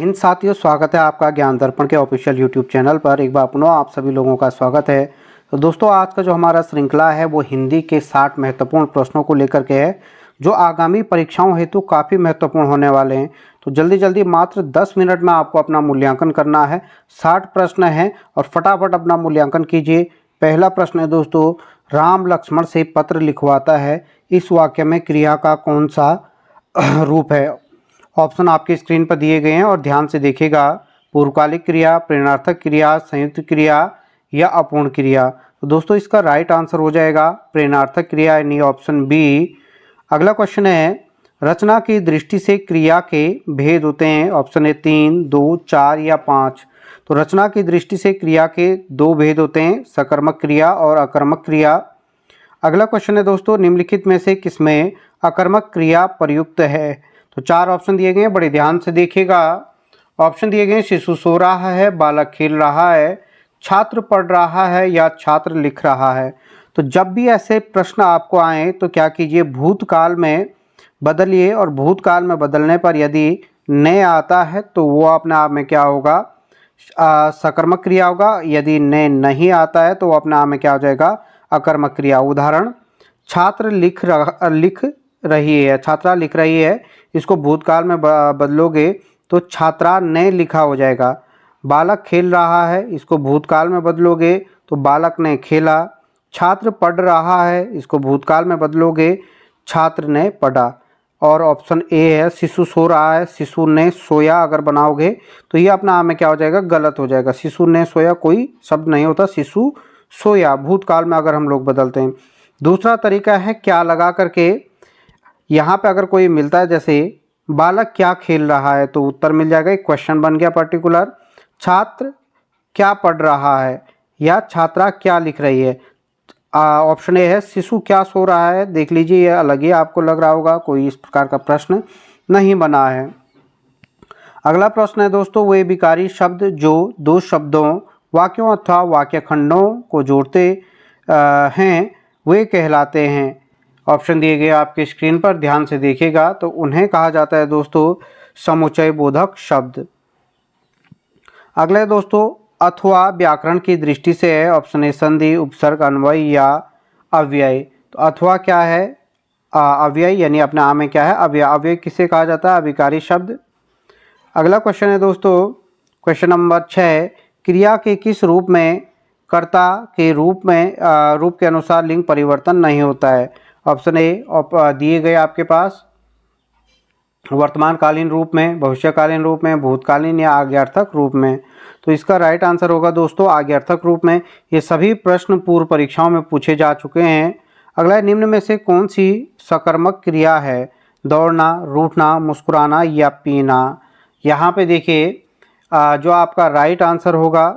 हिंद साथियों, स्वागत है आपका ज्ञान दर्पण के ऑफिशियल यूट्यूब चैनल पर। एक बार पुनः आप सभी लोगों का स्वागत है। तो दोस्तों, आज का जो हमारा श्रृंखला है वो हिंदी के 60 महत्वपूर्ण प्रश्नों को लेकर के है, जो आगामी परीक्षाओं हेतु काफ़ी महत्वपूर्ण होने वाले हैं। तो जल्दी जल्दी मात्र 10 मिनट में आपको अपना मूल्यांकन करना है। 60 प्रश्न हैं और फटाफट अपना मूल्यांकन कीजिए। पहला प्रश्न है दोस्तों, राम लक्ष्मण से पत्र लिखवाता है, इस वाक्य में क्रिया का कौन सा रूप है? ऑप्शन आपकी स्क्रीन पर दिए गए हैं और ध्यान से देखिएगा। पूर्वकालिक क्रिया, प्रेरणार्थक क्रिया, संयुक्त क्रिया या अपूर्ण क्रिया। तो दोस्तों, इसका राइट आंसर हो जाएगा प्रेरणार्थक क्रिया, यानी ऑप्शन बी। अगला क्वेश्चन है, रचना की दृष्टि से क्रिया के भेद होते हैं। ऑप्शन है 3, 2, 4 या 5। तो रचना की दृष्टि से क्रिया के 2 भेद होते हैं, सकर्मक क्रिया और अकर्मक क्रिया। अगला क्वेश्चन है दोस्तों, निम्नलिखित में से किसमें अकर्मक क्रिया प्रयुक्त है? तो 4 ऑप्शन दिए गए हैं, बड़े ध्यान से देखिएगा। ऑप्शन दिए गए हैं, शिशु सो रहा है, बालक खेल रहा है, छात्र पढ़ रहा है या छात्र लिख रहा है। तो जब भी ऐसे प्रश्न आपको आए तो क्या कीजिए, भूतकाल में बदलिए, और भूतकाल में बदलने पर यदि ने आता है तो वो अपने आप में क्या होगा, सकर्मक क्रिया होगा। यदि ने नहीं आता है तो वो अपने आप में क्या हो जाएगा, अकर्मक क्रिया। उदाहरण, छात्र लिख रही है, छात्रा लिख रही है, इसको भूतकाल में बदलोगे तो छात्रा ने लिखा हो जाएगा। बालक खेल रहा है, इसको भूतकाल में बदलोगे तो बालक ने खेला। छात्र पढ़ रहा है, इसको भूतकाल में बदलोगे छात्र ने पढ़ा। और ऑप्शन ए है, शिशु सो रहा है, शिशु ने सोया अगर बनाओगे तो ये अपना आप में क्या हो जाएगा, गलत हो जाएगा। शिशु ने सोया कोई शब्द नहीं होता, शिशु सोया भूतकाल में अगर हम लोग बदलते हैं। दूसरा तरीका है क्या लगा करके, यहाँ पे अगर कोई मिलता है, जैसे बालक क्या खेल रहा है, तो उत्तर मिल जाएगा, एक क्वेश्चन बन गया पर्टिकुलर। छात्र क्या पढ़ रहा है या छात्रा क्या लिख रही है। ऑप्शन ए है, शिशु क्या सो रहा है। देख लीजिए, ये अलग ही आपको लग रहा होगा, कोई इस प्रकार का प्रश्न नहीं बना है। अगला प्रश्न है दोस्तों, वे विकारी शब्द जो 2 शब्दों, वाक्यों अथवा वाक्य खंडों को जोड़ते हैं वे कहलाते हैं। ऑप्शन दिए गए आपके स्क्रीन पर, ध्यान से देखिएगा। तो उन्हें कहा जाता है दोस्तों समुच्चय बोधक शब्द। अगले दोस्तों, अथवा व्याकरण की दृष्टि से है। ऑप्शन ए संधि, उपसर्ग, अन्वय या अव्यय। तो अथवा क्या है, अव्यय, यानी अपने आप में क्या है, अव्यय। अव्यय किसे कहा जाता है, अविकारी शब्द। अगला क्वेश्चन है दोस्तों, क्वेश्चन नंबर 6, क्रिया के किस रूप में कर्ता के रूप के अनुसार लिंग परिवर्तन नहीं होता है। ऑप्शन ए दिए गए आपके पास वर्तमानकालीन रूप में, भविष्यकालीन रूप में, भूतकालीन या आज्ञार्थक रूप में। तो इसका राइट आंसर होगा दोस्तों आज्ञार्थक रूप में। ये सभी प्रश्न पूर्व परीक्षाओं में पूछे जा चुके हैं। अगला, निम्न में से कौन सी सकर्मक क्रिया है? दौड़ना, रूठना, मुस्कुराना या पीना। यहाँ पे देखिए, जो आपका राइट आंसर होगा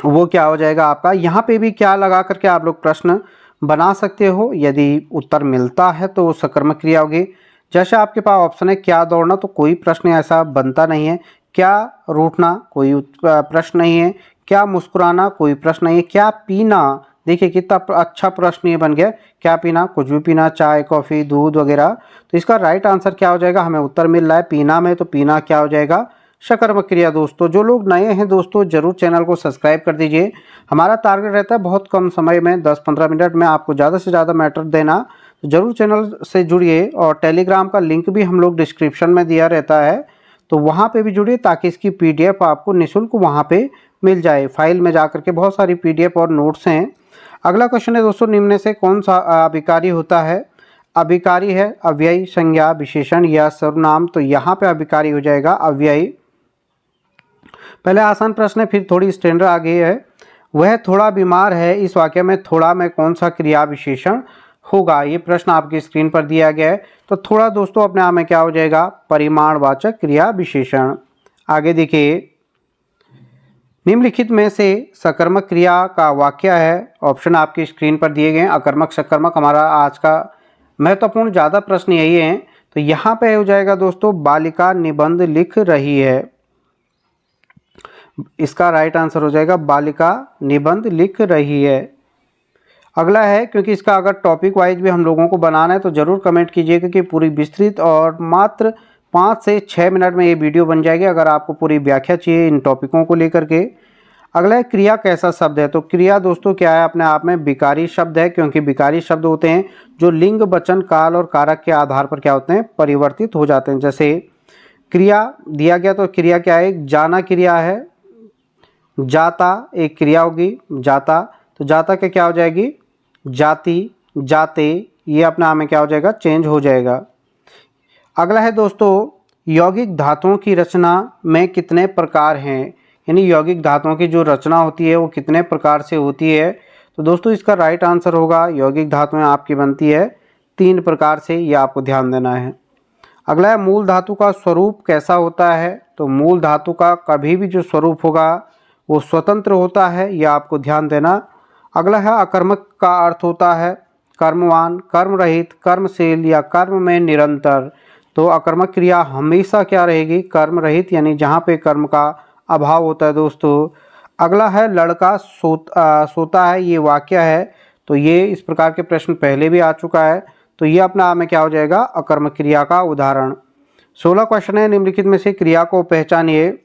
वो क्या हो जाएगा आपका, यहाँ पे भी क्या लगा करके आप लोग प्रश्न बना सकते हो। यदि उत्तर मिलता है तो वो सकर्मक क्रिया होगी। जैसे आपके पास ऑप्शन है क्या दौड़ना, तो कोई प्रश्न ऐसा बनता नहीं है। क्या रूठना, कोई प्रश्न नहीं है। क्या मुस्कुराना, कोई प्रश्न नहीं है। क्या पीना, देखिए कितना अच्छा प्रश्न ये बन गया। क्या पीना, कुछ भी पीना, चाय, कॉफ़ी, दूध वगैरह। तो इसका राइट आंसर क्या हो जाएगा, हमें उत्तर मिल रहा है पीना में, तो पीना क्या हो जाएगा, सकर्मक क्रिया। दोस्तों, जो लोग नए हैं दोस्तों, जरूर चैनल को सब्सक्राइब कर दीजिए। हमारा टारगेट रहता है बहुत कम समय में, 10-15 मिनट में आपको ज़्यादा से ज़्यादा मैटर देना। तो जरूर चैनल से जुड़िए, और टेलीग्राम का लिंक भी हम लोग डिस्क्रिप्शन में दिया रहता है, तो वहाँ पे भी जुड़िए, ताकि इसकी PDF आपको निःशुल्क वहाँ पे मिल जाए। फाइल में जा करके बहुत सारी PDF और नोट्स हैं। अगला क्वेश्चन है दोस्तों, निम्न में से कौन सा अभिकारी होता है? अभिकारी है अव्यय, संज्ञा, विशेषण या सर्वनाम। तो यहाँ पे अभिकारी हो जाएगा अव्यय। पहले आसान प्रश्न है, फिर थोड़ी स्टैंडर्ड आ गई है। वह थोड़ा बीमार है, इस वाक्य में थोड़ा में कौन सा क्रिया विशेषण होगा? ये प्रश्न आपकी स्क्रीन पर दिया गया है। तो थोड़ा दोस्तों अपने आप में क्या हो जाएगा, परिमाणवाचक क्रिया विशेषण। आगे देखिए, निम्नलिखित में से सकर्मक क्रिया का वाक्य है। ऑप्शन आपकी स्क्रीन पर दिए गए हैं। अकर्मक, सकर्मक हमारा आज का महत्वपूर्ण ज़्यादा प्रश्न यही है। तो यहाँ पे हो जाएगा दोस्तों, बालिका निबंध लिख रही है। इसका राइट आंसर हो जाएगा बालिका निबंध लिख रही है। अगला है, क्योंकि इसका अगर टॉपिक वाइज भी हम लोगों को बनाना है तो ज़रूर कमेंट कीजिएगा कि पूरी विस्तृत और मात्र 5 से 6 मिनट में ये वीडियो बन जाएगी अगर आपको पूरी व्याख्या चाहिए इन टॉपिकों को लेकर के। अगला है क्रिया कैसा शब्द है। तो क्रिया दोस्तों क्या है, अपने आप में विकारी शब्द है, क्योंकि विकारी शब्द होते हैं जो लिंग, वचन, काल और कारक के आधार पर क्या होते हैं, परिवर्तित हो जाते हैं। जैसे क्रिया दिया गया तो क्रिया क्या है, जाना क्रिया है, जाता एक क्रिया होगी, जाता, तो जाता के क्या हो जाएगी, जाति, जाते, ये अपने आप में क्या हो जाएगा, चेंज हो जाएगा। अगला है दोस्तों यौगिक धातुओं की रचना में कितने प्रकार हैं, यानी यौगिक धातुओं की जो रचना होती है वो कितने प्रकार से होती है। तो दोस्तों इसका राइट आंसर होगा यौगिक धातुएं आपकी बनती है 3 प्रकार से, ये आपको ध्यान देना है। अगला है मूल धातु का स्वरूप कैसा होता है। तो मूल धातु का कभी भी जो स्वरूप होगा वो स्वतंत्र होता है, यह आपको ध्यान देना। अगला है अकर्मक का अर्थ होता है कर्मवान, कर्म रहित, कर्मशील या कर्म में निरंतर। तो अकर्मक क्रिया हमेशा क्या रहेगी, कर्म रहित, यानी जहाँ पे कर्म का अभाव होता है दोस्तों। अगला है लड़का सोता है, ये वाक्य है, तो ये इस प्रकार के प्रश्न पहले भी आ चुका है, तो ये अपने आप में क्या हो जाएगा, अकर्मक क्रिया का उदाहरण। 16 क्वेश्चन है, निम्नलिखित में से क्रिया को पहचानिए।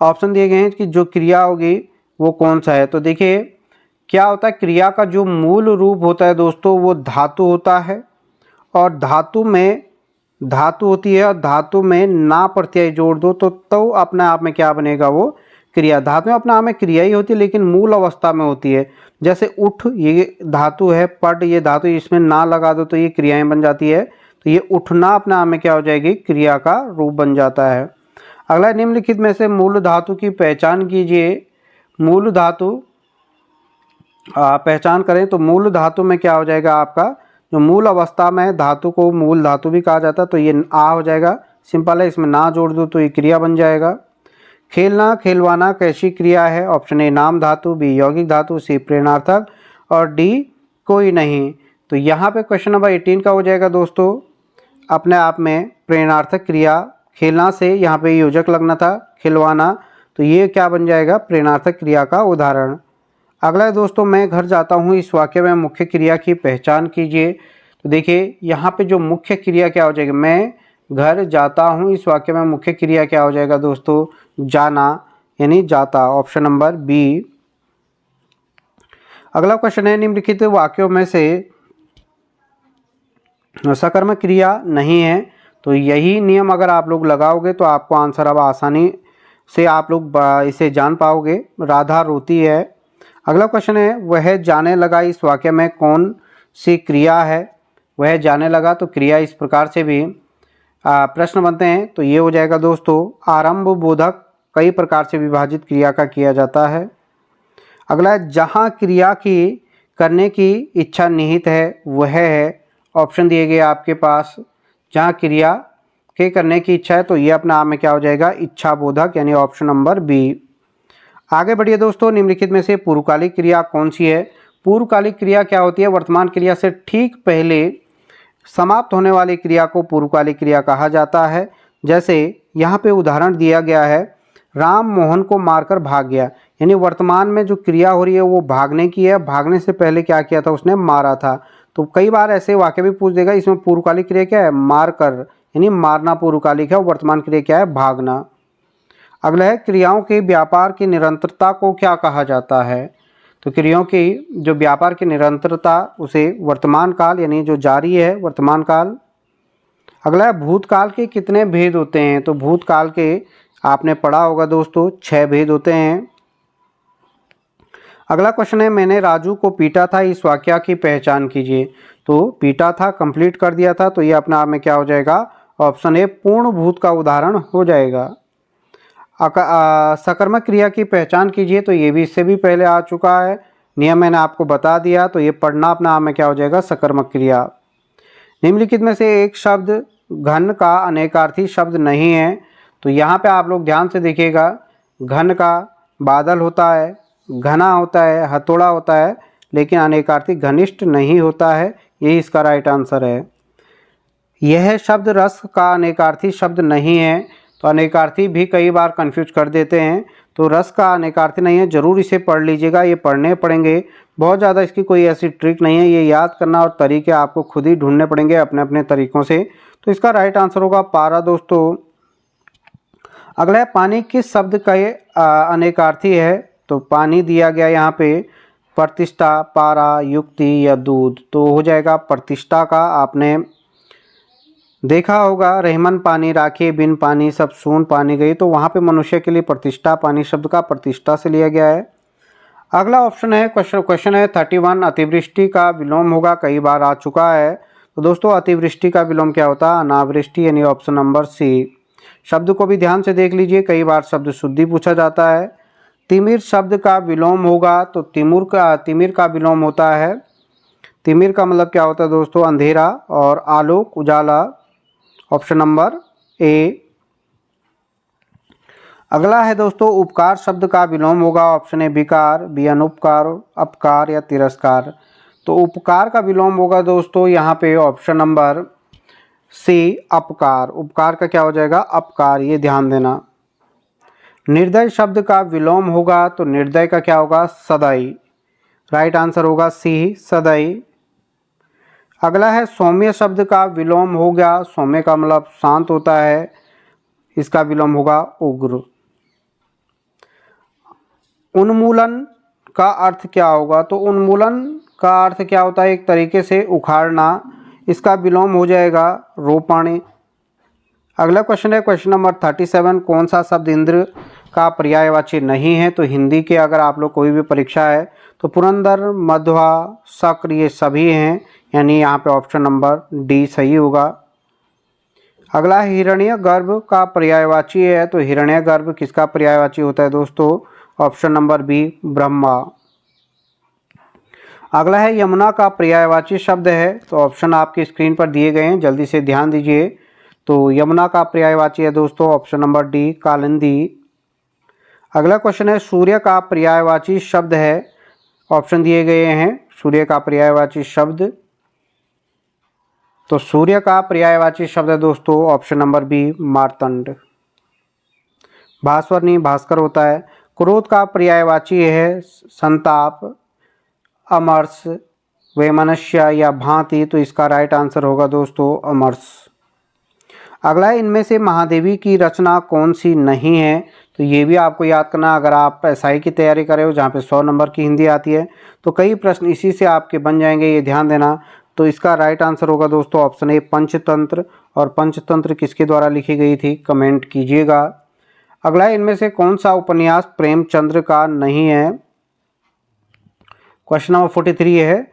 ऑप्शन दिए गए हैं कि जो क्रिया होगी वो कौन सा है। तो देखिए क्या होता है, क्रिया का जो मूल रूप होता है दोस्तों वो धातु होता है, और धातु में धातु होती है, और धातु में ना प्रत्यय जोड़ दो तो अपने आप में क्या बनेगा, वो क्रिया। धातु में अपने आप में क्रिया ही होती है लेकिन मूल अवस्था में होती है। जैसे उठ ये धातु है, पट ये धातु, इसमें ना लगा दो तो ये क्रियाएं बन जाती है, तो ये उठना अपने आप में क्या हो जाएगी, क्रिया का रूप बन जाता है। अगला निम्नलिखित में से मूल धातु की पहचान कीजिए। मूल धातु पहचान करें तो मूल धातु में क्या हो जाएगा, आपका जो मूल अवस्था में धातु को मूल धातु भी कहा जाता है, तो ये आ हो जाएगा, सिंपल है, इसमें ना जोड़ दो तो ये क्रिया बन जाएगा। खेलना खिलवाना कैसी क्रिया है। ऑप्शन ए नाम धातु, बी यौगिक धातु, सी प्रेरणार्थक और डी कोई नहीं। तो यहाँ पे क्वेश्चन नंबर 18 का हो जाएगा दोस्तों अपने आप में प्रेरणार्थक क्रिया। खेलना से यहाँ पे योजक लगना था, खिलवाना, तो ये क्या बन जाएगा, प्रेरणार्थक क्रिया का उदाहरण। अगला है दोस्तों मैं घर जाता हूँ, इस वाक्य में मुख्य क्रिया की पहचान कीजिए। तो देखिए यहाँ पे जो मुख्य क्रिया क्या हो जाएगी, मैं घर जाता हूँ, इस वाक्य में मुख्य क्रिया क्या हो जाएगा दोस्तों, जाना, यानी जाता, ऑप्शन नंबर बी। अगला क्वेश्चन है निम्नलिखित वाक्यों में से सकर्मक क्रिया नहीं है। तो यही नियम अगर आप लोग लगाओगे तो आपको आंसर अब आसानी से आप लोग इसे जान पाओगे। राधा रोती है। अगला क्वेश्चन है वह जाने लगा, इस वाक्य में कौन सी क्रिया है। वह जाने लगा, तो क्रिया इस प्रकार से भी प्रश्न बनते हैं, तो ये हो जाएगा दोस्तों आरंभ बोधक, कई प्रकार से विभाजित क्रिया का किया जाता है। अगला है जहाँ क्रिया की करने की इच्छा निहित है वह है। ऑप्शन दिए गए आपके पास, जहाँ क्रिया के करने की इच्छा है तो ये अपने आप में क्या हो जाएगा, इच्छा बोधक, यानी ऑप्शन नंबर बी। आगे बढ़िए दोस्तों, निम्नलिखित में से पूर्वकालिक क्रिया कौन सी है। पूर्वकालिक क्रिया क्या होती है, वर्तमान क्रिया से ठीक पहले समाप्त होने वाली क्रिया को पूर्वकालिक क्रिया कहा जाता है। जैसे यहाँ पे उदाहरण दिया गया है, राम मोहन को मारकर भाग गया, यानी वर्तमान में जो क्रिया हो रही है वो भागने की है, भागने से पहले क्या किया था, उसने मारा था। तो कई बार ऐसे वाक्य भी पूछ देगा, इसमें पूर्वकालिक क्रिया क्या है, मार कर, यानी मारना पूर्वकालिक है, वर्तमान क्रिया क्या है, भागना। अगला है क्रियाओं के व्यापार की निरंतरता को क्या कहा जाता है। तो क्रियाओं की जो व्यापार की निरंतरता उसे वर्तमान काल, यानी जो जारी है वर्तमान काल। अगला है भूतकाल के कितने भेद होते हैं। तो भूतकाल के आपने पढ़ा होगा दोस्तों 6 भेद होते हैं। अगला क्वेश्चन है मैंने राजू को पीटा था, इस वाक्य की पहचान कीजिए। तो पीटा था कंप्लीट कर दिया था, तो ये अपने आप में क्या हो जाएगा, ऑप्शन ए पूर्ण भूत का उदाहरण हो जाएगा। सकर्मक क्रिया की पहचान कीजिए, तो ये भी इससे भी पहले आ चुका है, नियम मैंने आपको बता दिया, तो ये पढ़ना अपने आप में क्या हो जाएगा, सकर्मक क्रिया। निम्नलिखित में से एक शब्द घन का अनेकार्थी शब्द नहीं है। तो यहाँ पे आप लोग ध्यान से देखिएगा, घन का बादल होता है, घना होता है, हथौड़ा होता है, लेकिन अनेकार्थी घनिष्ठ नहीं होता है, यही इसका राइट आंसर है। यह शब्द रस का अनेकार्थी शब्द नहीं है। तो अनेकार्थी भी कई बार कंफ्यूज कर देते हैं, तो रस का अनेकार्थी नहीं है, ज़रूर इसे पढ़ लीजिएगा, ये पढ़ने पड़ेंगे, बहुत ज़्यादा इसकी कोई ऐसी ट्रिक नहीं है, ये याद करना और तरीके आपको खुद ही ढूंढने पड़ेंगे अपने अपने तरीक़ों से। तो इसका राइट आंसर होगा पारा दोस्तों। अगला है पानी किस शब्द का ये अनेकार्थी है? तो पानी दिया गया यहाँ पे प्रतिष्ठा, पारा, युक्ति या दूध, तो हो जाएगा प्रतिष्ठा का। आपने देखा होगा रहमन पानी राखे बिन पानी सब सून पानी गई, तो वहाँ पे मनुष्य के लिए प्रतिष्ठा पानी शब्द का प्रतिष्ठा से लिया गया है। अगला ऑप्शन है क्वेश्चन है 31, अतिवृष्टि का विलोम होगा, कई बार आ चुका है। तो दोस्तों अतिवृष्टि का विलोम क्या होता है? अनावृष्टि, यानी ऑप्शन नंबर सी। शब्द को भी ध्यान से देख लीजिए, कई बार शब्द शुद्धि पूछा जाता है। तिमिर शब्द का विलोम होगा, तो तिमिर का विलोम होता है। तिमिर का मतलब क्या होता है दोस्तों? अंधेरा, और आलोक उजाला, ऑप्शन नंबर ए। अगला है दोस्तों उपकार शब्द का विलोम होगा, ऑप्शन ए विकार, बी अनुपकार, अपकार या तिरस्कार। तो उपकार का विलोम होगा दोस्तों यहाँ पे ऑप्शन नंबर सी अपकार। उपकार का क्या हो जाएगा? अपकार, ये ध्यान देना। निर्दय शब्द का विलोम होगा, तो निर्दय का क्या होगा? सदय। राइट आंसर होगा सी सदय। अगला है सौम्य शब्द का विलोम हो गया, सौम्य का मतलब शांत होता है, इसका विलोम होगा उग्र। उन्मूलन का अर्थ क्या होगा? तो उन्मूलन का अर्थ क्या होता है? एक तरीके से उखाड़ना, इसका विलोम हो जाएगा रोपण। अगला क्वेश्चन है क्वेश्चन नंबर 37, कौन सा शब्द इंद्र का पर्यायवाची नहीं है? तो हिंदी के अगर आप लोग कोई भी परीक्षा है तो पुरंदर, मध्वा, शक्र ये सभी हैं, यानी यहाँ पे ऑप्शन नंबर डी सही होगा। अगला हिरण्यगर्भ का पर्यायवाची है, तो हिरण्यगर्भ किसका पर्यायवाची होता है दोस्तों? Option number B Brahma. अगला है यमुना का पर्यायवाची शब्द है, तो ऑप्शन आपकी स्क्रीन पर दिए गए हैं, जल्दी से ध्यान दीजिए। तो यमुना का पर्यायवाची है दोस्तों ऑप्शन नंबर डी कालिंदी। अगला क्वेश्चन है सूर्य का पर्यायवाची शब्द है, ऑप्शन दिए गए हैं सूर्य का पर्यायवाची शब्द। तो सूर्य का पर्यायवाची शब्द है दोस्तों ऑप्शन नंबर बी मार्तंड। भास्वर नहीं भास्कर होता है। क्रोध का पर्यायवाची है संताप, अमर्ष, वैमनस्य या भांति, तो इसका राइट आंसर होगा दोस्तों अमर्ष। अगला है इनमें से महादेवी की रचना कौन सी नहीं है? तो ये भी आपको याद करना, अगर आप एसआई की तैयारी कर रहे हो जहाँ पे 100 नंबर की हिंदी आती है तो कई प्रश्न इसी से आपके बन जाएंगे, ये ध्यान देना। तो इसका राइट आंसर होगा दोस्तों ऑप्शन ए पंचतंत्र। और पंचतंत्र किसके द्वारा लिखी गई थी? कमेंट कीजिएगा। अगला है इनमें से कौन सा उपन्यास प्रेमचंद्र का नहीं है? क्वेश्चन नंबर 43 है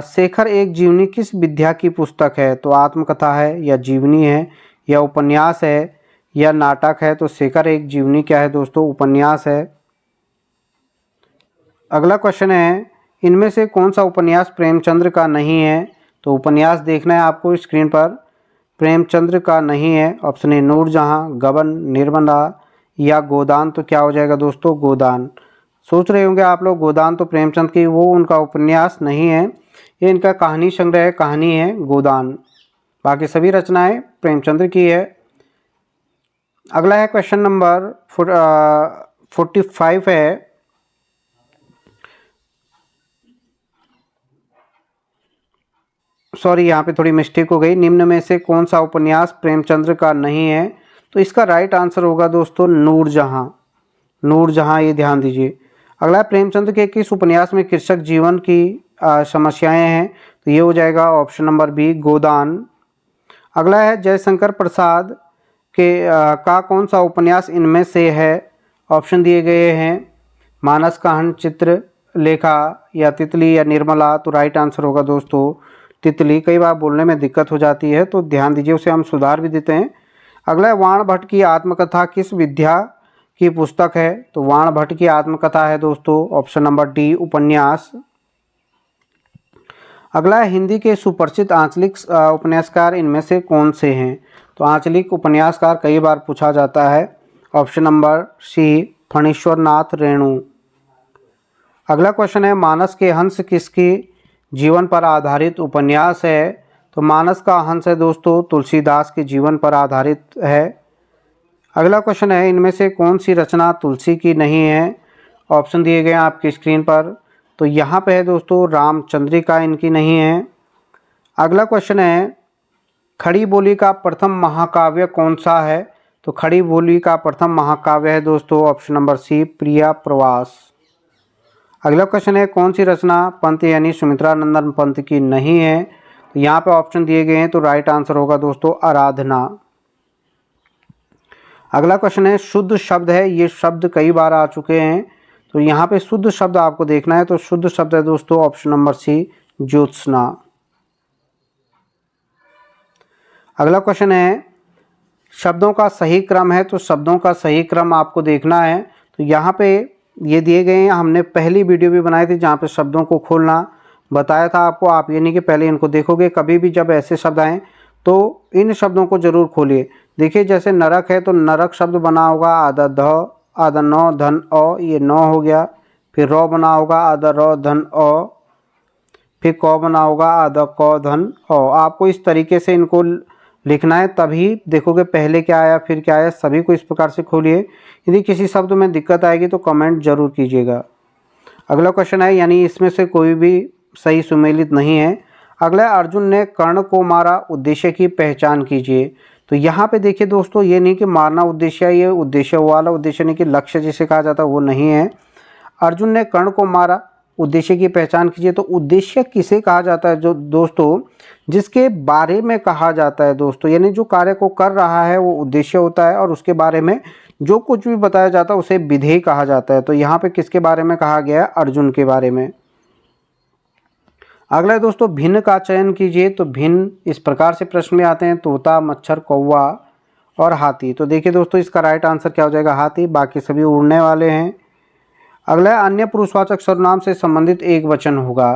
शेखर एक जीवनी किस विद्या की पुस्तक है? तो आत्मकथा है या जीवनी है या उपन्यास है या नाटक है? तो शेखर एक जीवनी क्या है दोस्तों? उपन्यास है। अगला क्वेश्चन है इनमें से कौन सा उपन्यास प्रेमचंद्र का नहीं है? तो उपन्यास देखना है आपको स्क्रीन पर, प्रेमचंद्र का नहीं है। ऑप्शन ए नूरजहां, गबन, निर्मला या गोदान, तो क्या हो जाएगा दोस्तों? गोदान। सोच रहे होंगे आप लोग गोदान तो प्रेमचंद की, वो उनका उपन्यास नहीं है, ये इनका कहानी संग्रह कहानी है गोदान। बाकी सभी रचनाएं प्रेमचंद्र की है। अगला है क्वेश्चन नंबर 45 है सॉरी यहाँ पे थोड़ी मिस्टेक हो गई। निम्न में से कौन सा उपन्यास प्रेमचंद्र का नहीं है? तो इसका राइट आंसर होगा दोस्तों नूरजहां। नूरजहां, ये ध्यान दीजिए। अगला है प्रेमचंद्र के किस उपन्यास में कृषक जीवन की समस्याएं हैं? तो ये हो जाएगा ऑप्शन नंबर बी गोदान। अगला है जयशंकर प्रसाद के का कौन सा उपन्यास इनमें से है? ऑप्शन दिए गए हैं मानस कहन, चित्रलेखा या तितली या निर्मला, तो राइट आंसर होगा दोस्तों तितली। कई बार बोलने में दिक्कत हो जाती है तो ध्यान दीजिए, उसे हम सुधार भी देते हैं। अगला है वाण भट्ट की आत्मकथा किस विद्या की पुस्तक है? तो वाण भट्ट की आत्मकथा है दोस्तों ऑप्शन नंबर डी उपन्यास। अगला है हिंदी के सुपरिचित आंचलिक उपन्यासकार इनमें से कौन से हैं? तो आंचलिक उपन्यासकार कई बार पूछा जाता है, option number C Phanishwar Nath Renu. अगला क्वेश्चन है मानस के हंस किसके जीवन पर आधारित उपन्यास है? तो मानस का हंस है दोस्तों तुलसीदास के जीवन पर आधारित है। अगला क्वेश्चन है इनमें से कौन सी रचना तुलसी की नहीं है? ऑप्शन दिए गए हैं आपकी स्क्रीन पर, तो यहाँ पे है दोस्तों रामचंद्रिका इनकी नहीं है। अगला क्वेश्चन है खड़ी बोली का प्रथम महाकाव्य कौन सा है? तो खड़ी बोली का प्रथम महाकाव्य है दोस्तों ऑप्शन नंबर सी, प्रिया प्रवास। अगला क्वेश्चन है, कौन सी रचना पंत यानी सुमित्रानंदन पंत की नहीं है? तो यहाँ पे ऑप्शन दिए गए हैं, तो राइट आंसर होगा दोस्तों आराधना। अगला क्वेश्चन है, शुद्ध शब्द है, ये शब्द कई बार आ चुके हैं, तो यहाँ पे शुद्ध शब्द आपको देखना है, तो शुद्ध शब्द है दोस्तों ऑप्शन नंबर सी, ज्योत्सना। अगला क्वेश्चन है, शब्दों का सही क्रम है, तो शब्दों का सही क्रम आपको देखना है, तो यहाँ पे ये दिए गए हैं। हमने पहली वीडियो भी बनाई थी जहाँ पे शब्दों को खोलना बताया था आपको। आप ये नहीं कि पहले इनको देखोगे, कभी भी जब ऐसे शब्द आएँ तो इन शब्दों को जरूर खोलिए। देखिए जैसे नरक है, तो नरक शब्द बना होगा आधा ध आधा नौ धन अ, ये नौ हो गया। फिर रौ बना होगा आधा रौ धन अ, फिर क बना होगा आधा क धन अ। आपको इस तरीके से इनको लिखना है, तभी देखोगे पहले क्या आया फिर क्या आया। सभी को इस प्रकार से खोलिए। यदि किसी शब्द में दिक्कत आएगी तो कमेंट जरूर कीजिएगा। अगला क्वेश्चन है, यानी इसमें से कोई भी सही सुमेलित नहीं है। अगला, अर्जुन ने कर्ण को मारा, उद्देश्य की पहचान कीजिए। तो यहाँ पे देखिए दोस्तों, ये नहीं कि मारना उद्देश्य है, ये उद्देश्य वाला उद्देश्य नहीं कि लक्ष्य जिसे कहा जाता है वो नहीं है। अर्जुन ने कर्ण को मारा, उद्देश्य की पहचान कीजिए। तो उद्देश्य किसे कहा जाता है जो दोस्तों, जिसके बारे में कहा जाता है दोस्तों, यानी जो कार्य को कर रहा है वो उद्देश्य होता है, और उसके बारे में जो कुछ भी बताया जाता है उसे विधेय कहा जाता है। तो यहाँ पे किसके बारे में कहा गया है? अर्जुन के बारे में। अगला है दोस्तों, भिन्न का चयन कीजिए। तो भिन्न इस प्रकार से प्रश्न में आते हैं, तोता, मच्छर, कौवा और हाथी। तो देखिए दोस्तों, इसका राइट आंसर क्या हो जाएगा? हाथी। बाकी सभी उड़ने वाले हैं। अगला है, अन्य पुरुषवाचक सर्वनाम से संबंधित एक वचन होगा।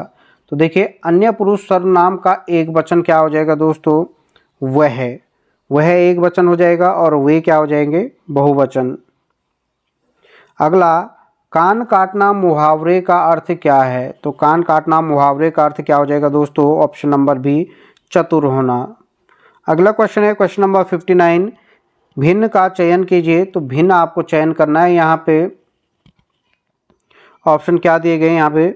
तो देखिए अन्य पुरुष सर्वनाम का एक वचन क्या हो जाएगा दोस्तों? वह एक वचन हो जाएगा, और वे क्या हो जाएंगे? बहुवचन। अगला, कान काटना मुहावरे का अर्थ क्या है? तो कान काटना मुहावरे का अर्थ क्या हो जाएगा दोस्तों? ऑप्शन नंबर बी, चतुर होना। अगला क्वेश्चन है क्वेश्चन नंबर 59, भिन्न का चयन कीजिए। तो भिन्न आपको चयन करना है। यहाँ पे ऑप्शन क्या दिए गए हैं? यहाँ पे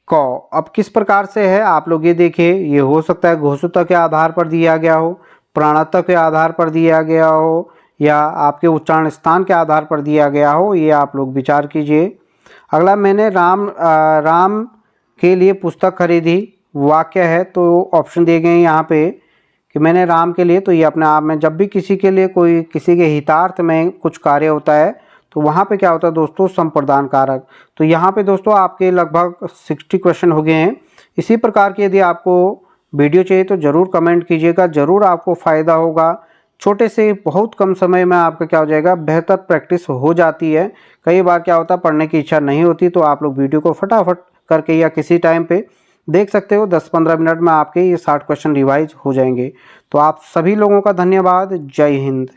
क। अब किस प्रकार से है आप लोग ये देखिए, ये हो सकता है घोषिता के आधार पर दिया गया हो, प्राणता के आधार पर दिया गया हो, या आपके उच्चारण स्थान के आधार पर दिया गया हो, ये आप लोग विचार कीजिए। अगला, मैंने राम के लिए पुस्तक खरीदी, वाक्य है। तो ऑप्शन दिए गए हैं यहाँ पे कि मैंने राम के लिए। तो ये अपने आप में, जब भी किसी के लिए कोई किसी के हितार्थ में कुछ कार्य होता है तो वहाँ पे क्या होता है दोस्तों? संप्रदान कारक। तो यहाँ पे दोस्तों आपके लगभग 60 क्वेश्चन हो गए हैं। इसी प्रकार की यदि आपको वीडियो चाहिए तो ज़रूर कमेंट कीजिएगा, ज़रूर आपको फ़ायदा होगा। छोटे से बहुत कम समय में आपका क्या हो जाएगा? बेहतर प्रैक्टिस हो जाती है। कई बार क्या होता है, पढ़ने की इच्छा नहीं होती, तो आप लोग वीडियो को फटाफट करके या किसी टाइम पे देख सकते हो। 10-15 मिनट में आपके ये 60 क्वेश्चन रिवाइज हो जाएंगे। तो आप सभी लोगों का धन्यवाद। जय हिंद।